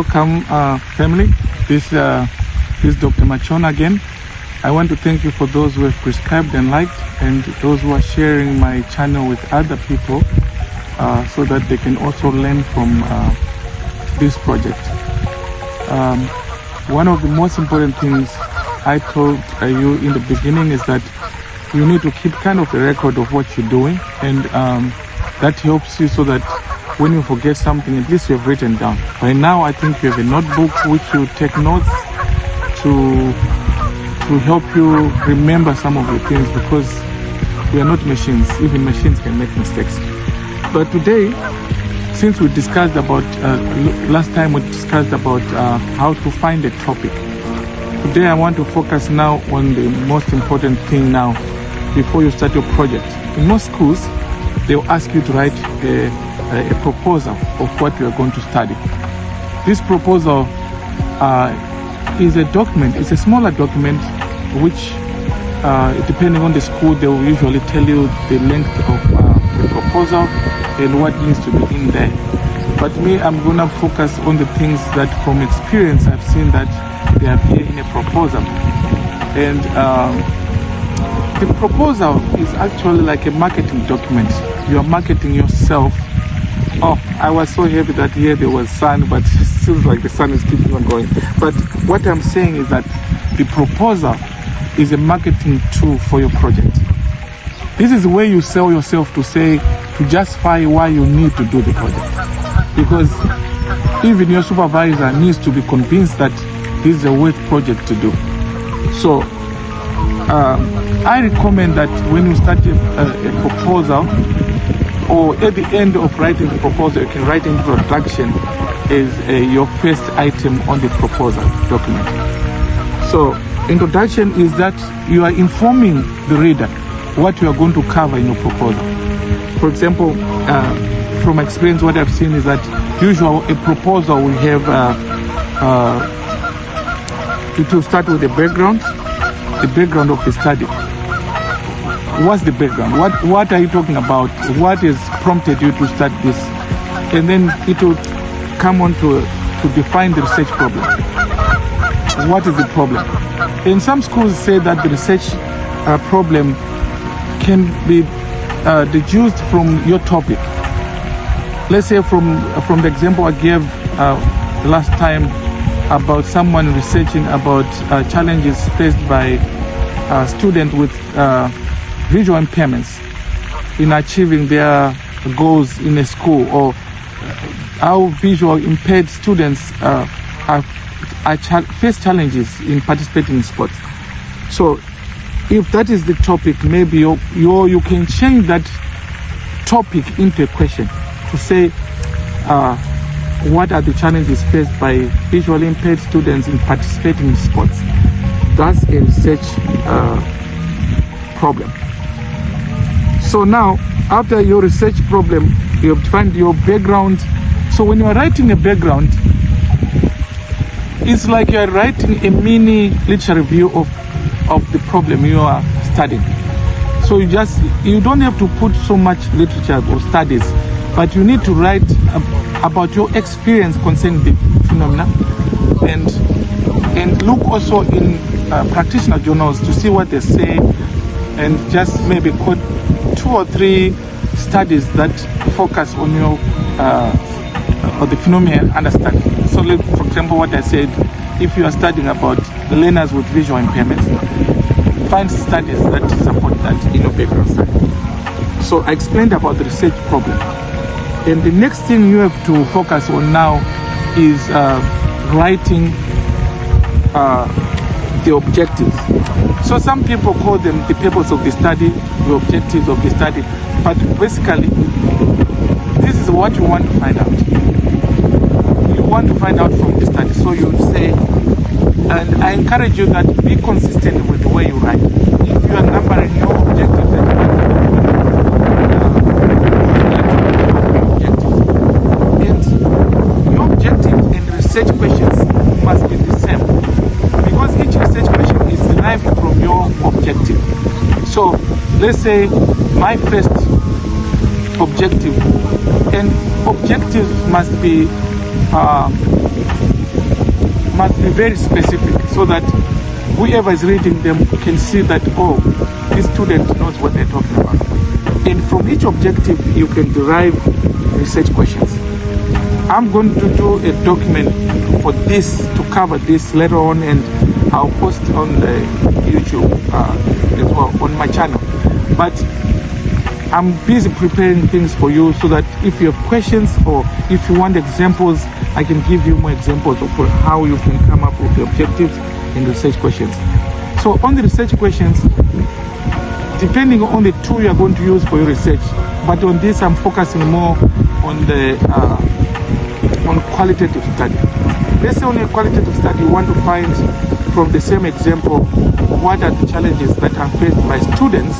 welcome family. This is Dr. Machona again. I want to thank you for those who have prescribed and liked, and those who are sharing my channel with other people so that they can also learn from this project. One of the most important things I told you in the beginning is that you need to keep kind of a record of what you're doing, and that helps you so that when you forget something, at least you have written down. Right now, I think you have a notebook which you take notes to help you remember some of the things, because we are not machines. Even machines can make mistakes. But today, since we discussed about, last time we discussed about how to find a topic. Today I want to focus now on the most important thing now before you start your project. In most schools, they'll ask you to write a proposal of what you are going to study. This proposal is a document. It's a smaller document which, depending on the school, they will usually tell you the length of the proposal and what needs to be in there. But me, I'm going to focus on the things that from experience I've seen that they appear in a proposal. And the proposal is actually like a marketing document. You are marketing yourself. Oh, I was so happy that here there was sun, but it seems like the sun is keeping on going. But what I'm saying is that the proposal is a marketing tool for your project. This is where you sell yourself to justify why you need to do the project. Because even your supervisor needs to be convinced that this is a worth project to do. So I recommend that when you start a proposal, or at the end of writing the proposal, you can write introduction as your first item on the proposal document. So introduction is that you are informing the reader what you are going to cover in your proposal. For example, from experience, what I've seen is that usually a proposal will have to start with the background of the study. What's the background? What are you talking about? What has prompted you to start this? And then it will come on to define the research problem. What is the problem? And some schools say that the research problem can be deduced from your topic. Let's say from the example I gave last time about someone researching about challenges faced by students with visual impairments in achieving their goals in a school, or how visual impaired students face challenges in participating in sports. So if that is the topic, maybe you can change that topic into a question to say what are the challenges faced by visually impaired students in participating in sports. That's a research problem. So now, after your research problem, you have defined your background. So when you are writing a background, it's like you are writing a mini literature review of the problem you are studying. So you don't have to put so much literature or studies, but you need to write about your experience concerning the phenomena, and look also in practitioner journals to see what they say, and just maybe quote 2 or 3 studies that focus on your or the phenomena understanding. So for example, what I said, if you are studying about learners with visual impairments, find studies that support that in your background study. So I explained about the research problem. And the next thing you have to focus on now is writing the objectives. So some people call them the purpose of the study, the objectives of the study, but basically this is what you want to find out. You want to find out from the study. So you say, and I encourage you that be consistent with the way you write. If you are numbering your objectives, research questions must be the same, because each research question is derived from your objective. So let's say my first objective, and objectives must be must be very specific so that whoever is reading them can see that, oh, this student knows what they're talking about. And from each objective, you can derive research questions. I'm going to do a document for this, to cover this later on, and I'll post on the YouTube as well, on my channel. But I'm busy preparing things for you so that if you have questions or if you want examples, I can give you more examples of how you can come up with the objectives and research questions. So on the research questions, depending on the tool you are going to use for your research, but on this I'm focusing more on the on qualitative study. Let's say on a qualitative study, you want to find from the same example what are the challenges that are faced by students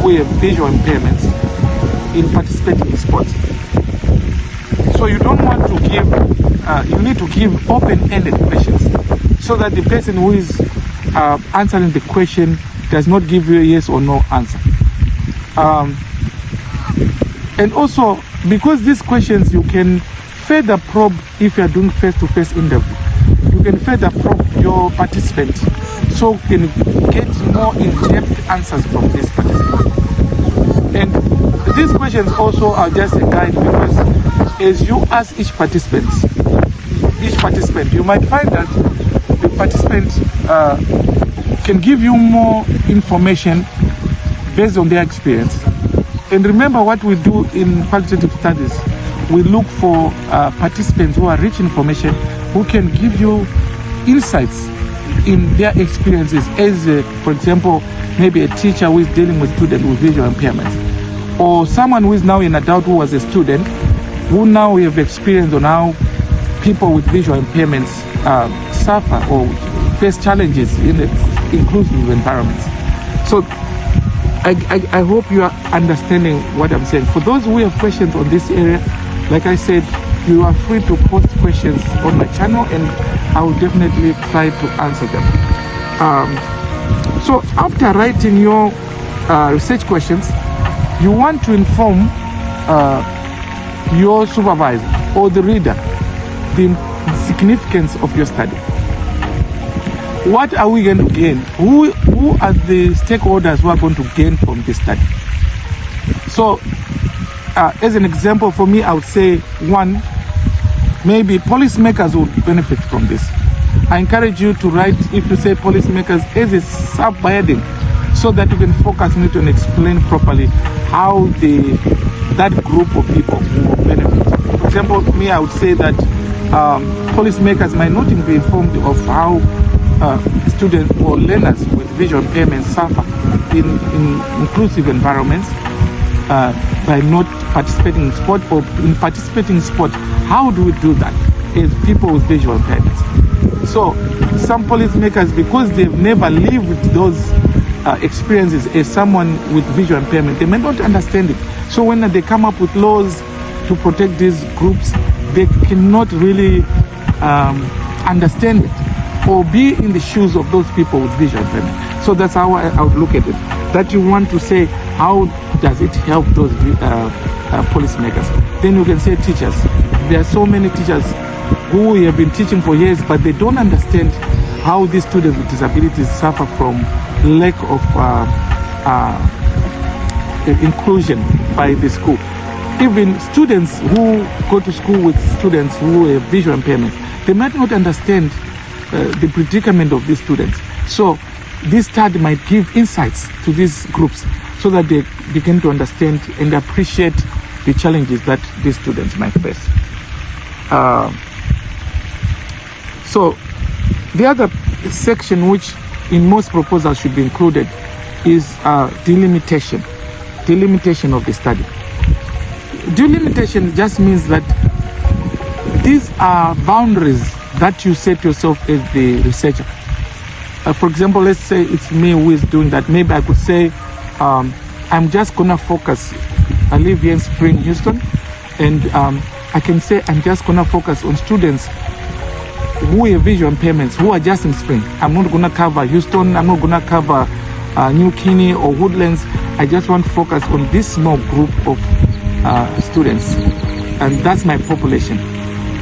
who have visual impairments in participating in sports. So you don't want to give, you need to give open-ended questions so that the person who is answering the question does not give you a yes or no answer. And also, because these questions you can further probe if you are doing face-to-face interview. You can further probe your participant so you can get more in-depth answers from this participant. And these questions also are just a guide, because as you ask each participant, you might find that the participant can give you more information based on their experience. And remember, what we do in qualitative studies, we look for participants who are rich information, who can give you insights in their experiences as, for example, maybe a teacher who is dealing with students with visual impairments, or someone who is now an adult who was a student, who now have experience on how people with visual impairments suffer or face challenges in the inclusive environments. So I hope you are understanding what I'm saying. For those who have questions on this area, like I said, you are free to post questions on my channel and I will definitely try to answer them. So after writing your research questions, you want to inform your supervisor or the reader the significance of your study. What are we going to gain? Who are the stakeholders who are going to gain from this study? So, as an example, for me, I would say, one, maybe policymakers would benefit from this. I encourage you to write, if you say policymakers, as a subheading, so that you can focus on it and explain properly how that group of people will benefit. For example, me, I would say that policymakers might not be informed of how students or learners with visual impairments suffer in inclusive environments by not participating in sport, or in participating in sport. How do we do that as people with visual impairments? So some policymakers, because they've never lived those experiences as someone with visual impairment, they may not understand it. So when they come up with laws to protect these groups, they cannot really understand it or be in the shoes of those people with visual impairment. So that's how I would look at it. That you want to say, how does it help those policymakers? Then you can say teachers. There are so many teachers who have been teaching for years, but they don't understand how these students with disabilities suffer from lack of inclusion by the school. Even students who go to school with students who have visual impairments, they might not understand the predicament of these students. So this study might give insights to these groups so that they begin to understand and appreciate the challenges that these students might face. So the other section which in most proposals should be included is delimitation of the study. Delimitation just means that these are boundaries that you set yourself as the researcher. For example, let's say it's me who is doing that. Maybe I could say, I'm just gonna focus. I live here in Spring, Houston, and I can say I'm just gonna focus on students who have visual impairments, who are just in Spring. I'm not gonna cover Houston, I'm not gonna cover New Guinea or Woodlands. I just want to focus on this small group of students, and that's my population.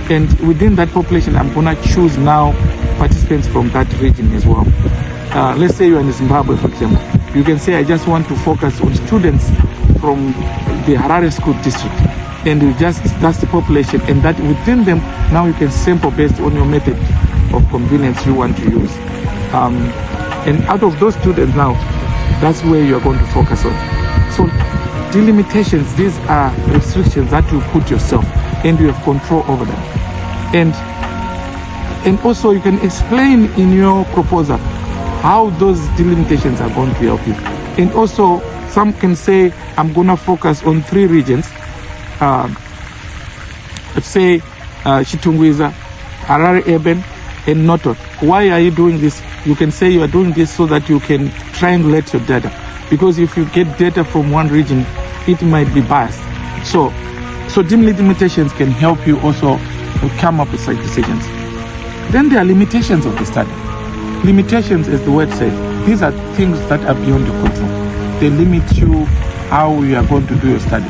And within that population, I'm gonna choose now participants from that region as well. Let's say you're in Zimbabwe, for example. You can say, I just want to focus on students from the Harare School District. And that's the population. And that within them, now you can sample based on your method of convenience you want to use. And out of those students now, that's where you're going to focus on. So delimitations, these are restrictions that you put yourself and you have control over them. And also you can explain in your proposal how those delimitations are going to help you. And also some can say, I'm going to focus on 3 regions. Let's say Chitungwiza, Harare Urban, and Noto. Why are you doing this? You can say you are doing this so that you can triangulate your data. Because if you get data from one region, it might be biased. So delimitations can help you also come up with such decisions. Then there are limitations of the study. Limitations, as the word says, these are things that are beyond your control. They limit you how you are going to do your study.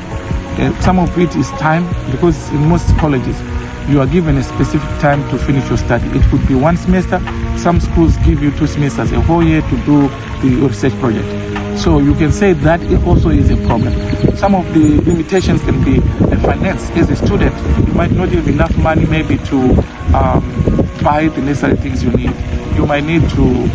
Some of it is time, because in most colleges, you are given a specific time to finish your study. It could be 1 semester. Some schools give you 2 semesters, a whole year to do the research project. So you can say that it also is a problem. Some of the limitations can be finance. As a student, you might not have enough money maybe to buy the necessary things you need. You might need to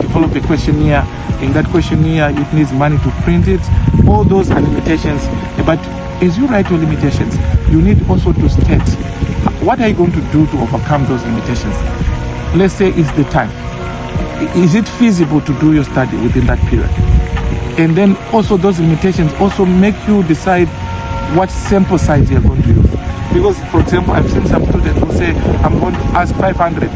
develop a questionnaire. In that questionnaire, it needs money to print it. All those are limitations. But as you write your limitations, you need also to state, what are you going to do to overcome those limitations? Let's say it's the time. Is it feasible to do your study within that period? And then also those limitations also make you decide what sample size you're going to use. Because, for example, I've seen some students who say, I'm going to ask 500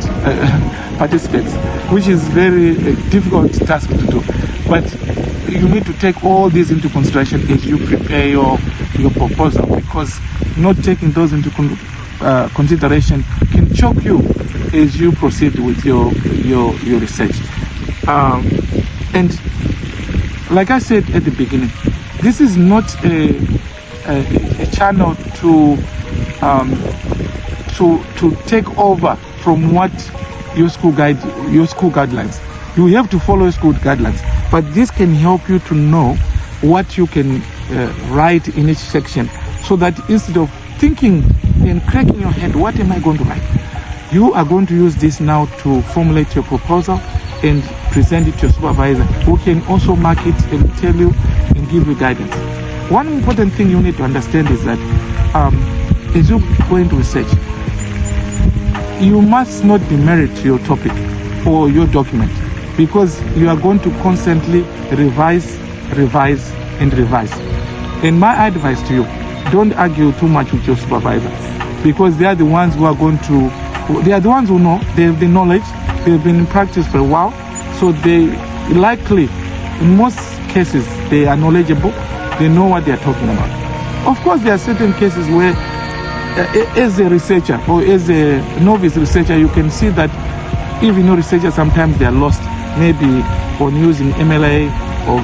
participants, which is very difficult task to do. But you need to take all these into consideration as you prepare your proposal, because not taking those into consideration can choke you as you proceed with your research. And like I said at the beginning, this is not a channel to take over from what your school guidelines. You have to follow school guidelines, but this can help you to know what you can write in each section, so that instead of thinking and cracking your head, what am I going to write? You are going to use this now to formulate your proposal and present it to your supervisor, who can also mark it and tell you and give you guidance. One important thing you need to understand is that as you go into research, you must not be married to your topic or your document, because you are going to constantly revise. And my advice to you, don't argue too much with your supervisor, because they are the ones who know, they have the knowledge, they've been in practice for a while, so they likely, in most cases, they are knowledgeable, they know what they are talking about. Of course, there are certain cases where, as a researcher or as a novice researcher, you can see that even your researchers, sometimes they are lost, maybe on using MLA or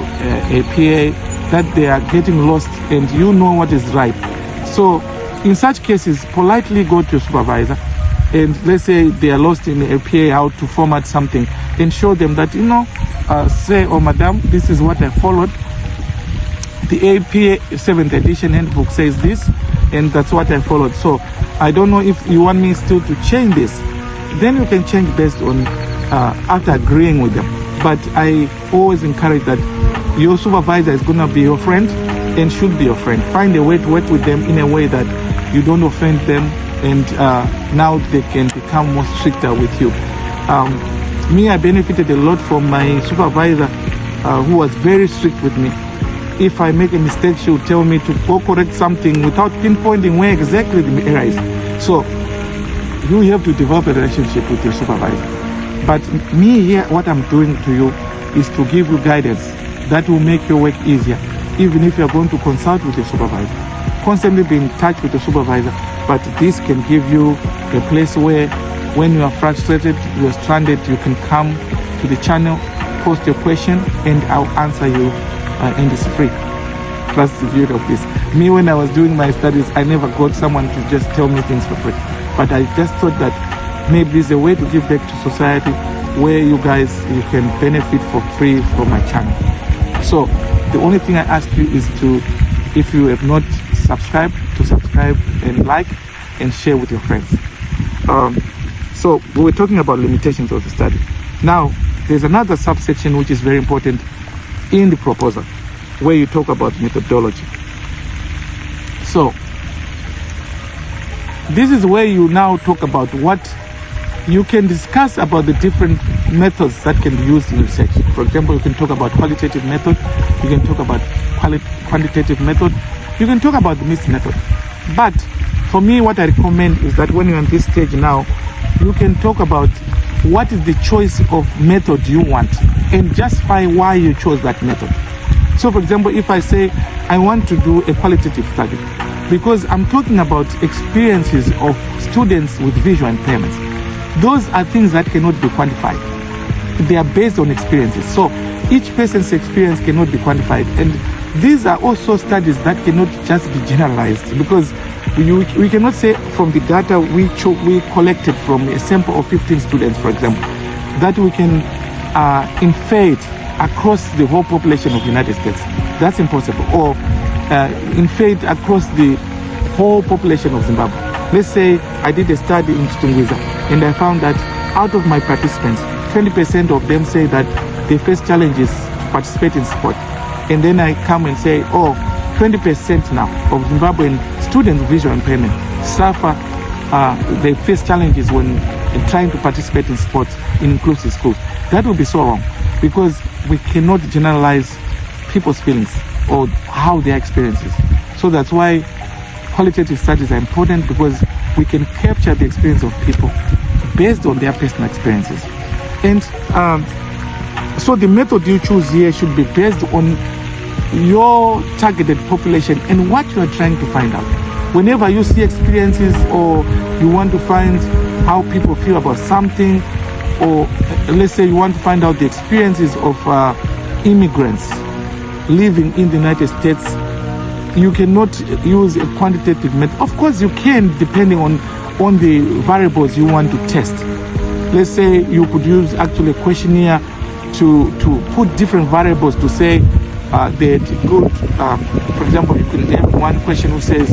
APA, that they are getting lost, and you know what is right. So in such cases, politely go to your supervisor, and let's say they are lost in APA, how to format something, and show them that, say, oh madam, this is what I followed. The APA 7th edition handbook says this, and that's what I followed. So I don't know if you want me still to change this. Then you can change based on after agreeing with them. But I always encourage that your supervisor is going to be your friend and should be your friend. Find a way to work with them in a way that you don't offend them, and now they can become more stricter with you. Me, I benefited a lot from my supervisor, who was very strict with me. If I make a mistake, she would tell me to go correct something without pinpointing where exactly the error is. So you have to develop a relationship with your supervisor. But me here, what I'm doing to you is to give you guidance that will make your work easier, even if you're going to consult with your supervisor. Constantly be in touch with your supervisor, but this can give you a place where when you are frustrated, you're stranded, you can come to the channel, post your question, and I'll answer you, and it's free. That's the beauty of this. Me, when I was doing my studies, I never got someone to just tell me things for free. but I just thought that maybe there's a way to give back to society where you can benefit for free from my channel. So the only thing I ask you is to, if you have not subscribed, to subscribe and like and share with your friends. So we were talking about limitations of the study. Now there's another subsection which is very important in the proposal, where you talk about methodology. So this is where you now talk about what you can discuss about the different methods that can be used in research. For example, you can talk about qualitative method, you can talk about quantitative method, you can talk about the mixed method. But for me, what I recommend is that when you're on this stage now, you can talk about what is the choice of method you want and justify why you chose that method. So for example, if I say I want to do a qualitative study, because I'm talking about experiences of students with visual impairments. Those are things that cannot be quantified. They are based on experiences. So each person's experience cannot be quantified. And these are also studies that cannot just be generalized, because we cannot say from the data we collected from a sample of 15 students, for example, that we can infer it across the whole population of the United States. That's impossible. Or infer it across the whole population of Zimbabwe. Let's say I did a study in Chitungwiza and I found that out of my participants, 20% of them say that they face challenges to participate in sport. And then I come and say, 20% now of Zimbabwean students with visual impairment suffer, they face challenges when trying to participate in sports in inclusive schools. That would be so wrong, because we cannot generalize people's feelings or how their experiences. So that's why qualitative studies are important, because we can capture the experience of people based on their personal experiences. And so the method you choose here should be based on your targeted population and what you are trying to find out. Whenever you see experiences or you want to find how people feel about something, or let's say you want to find out the experiences of immigrants living in the United States, you cannot use a quantitative method. Of course you can, depending on the variables you want to test. Let's say you could use actually a questionnaire to put different variables to say that good, for example, you can have one question who says,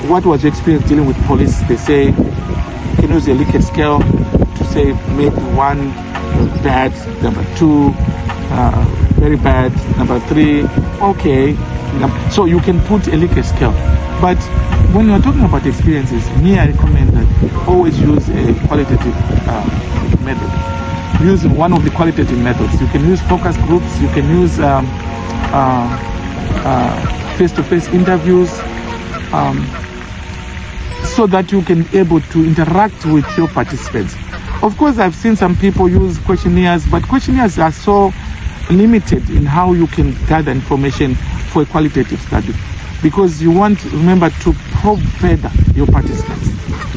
what was your experience dealing with police? They say, you can use a Likert scale to say maybe 1 bad, number 2 very bad, number 3 okay. So you can put a Likert scale. But when you're talking about experiences, I recommend that always use a qualitative method. Use one of the qualitative methods. You can use focus groups, you can use face-to-face interviews, so that you can be able to interact with your participants. Of course, I've seen some people use questionnaires, but questionnaires are so limited in how you can gather information for a qualitative study, because you want, remember, to probe further your participants.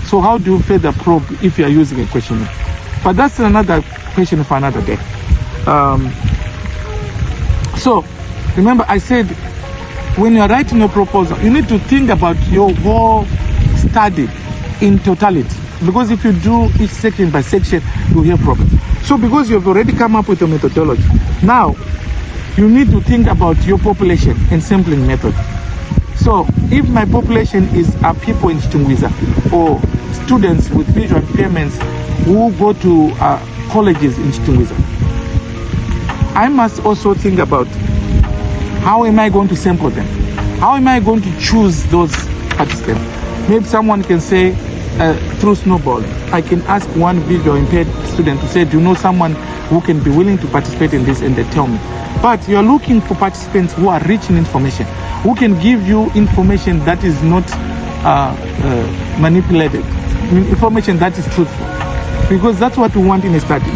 So how do you further probe if you are using a questionnaire? But that's another question for another day. So remember, I said when you are writing your proposal, you need to think about your whole study in totality, because if you do each section by section, you'll have problems. So because you've already come up with a methodology, now you need to think about your population and sampling method. So if my population is people in Chitungwiza or students with visual impairments who go to colleges in Chitungwiza, I must also think about how am I going to sample them? How am I going to choose those participants? Maybe someone can say through snowballing, I can ask one visual impaired student to say, do you know someone who can be willing to participate in this? And they tell me. But you're looking for participants who are rich in information, who can give you information that is not manipulated, information that is truthful, because that's what we want in a study.